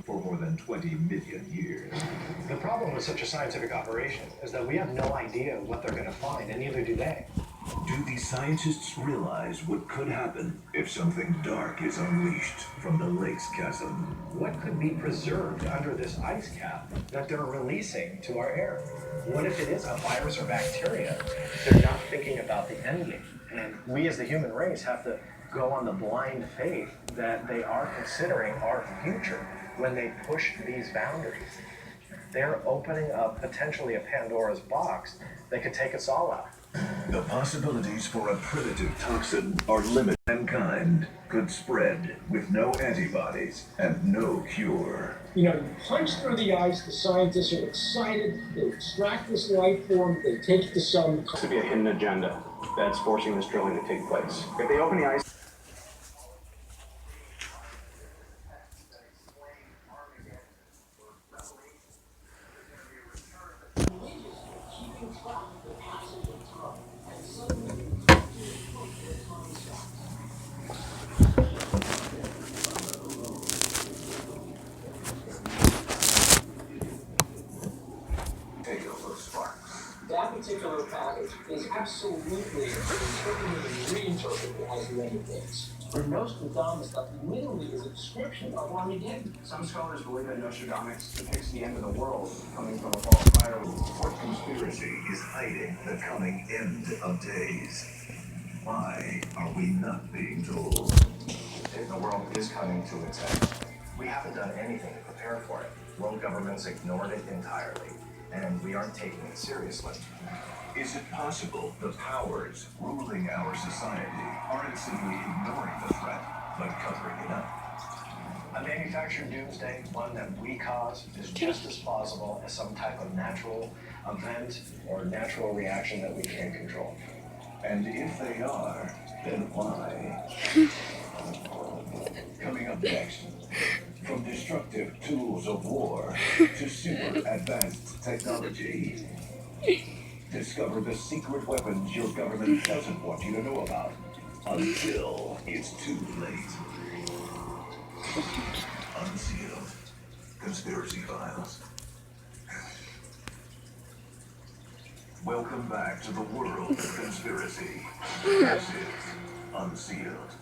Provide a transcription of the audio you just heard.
for more than 20 million years. The problem with such a scientific operation is that we have no idea what they're going to find, and neither do they. Do the scientists realize what could happen if something dark is unleashed from the lake's chasm? What could be preserved under this ice cap that they're releasing to our air? What if it is a virus or bacteria? They're not thinking about the end game. And we as the human race have to go on the blind faith that they are considering our future when they push these boundaries. They're opening up potentially a Pandora's box that could take us all out. The possibilities for a primitive toxin are limited. Mankind could spread with no antibodies and no cure. You know, you punch through the ice, the scientists are excited, they extract this life form, they take it to some... There could be a hidden agenda that's forcing this drilling to take place. If they open the ice... That particular package is absolutely interpreted and reinterpreted as the end of days. For Nostradamus, that literally is a description of Armageddon. Some scholars believe that Nostradamus depicts the end of the world coming from a ball of fire. What conspiracy is hiding the coming end of days? Why are we not being told? If the world is coming to its end, we haven't done anything to prepare for it. World governments ignored it entirely, and we aren't taking it seriously. Is it possible the powers ruling our society aren't simply ignoring the threat, but covering it up? A manufactured doomsday, one that we cause, is just as plausible as some type of natural event or natural reaction that we can't control. And if they are, then why? Coming up next, from destructive tools of war to super advanced technology, discover the secret weapons your government doesn't want you to know about until it's too late. Unsealed Conspiracy Files. Welcome back to the world of conspiracy. This is Unsealed.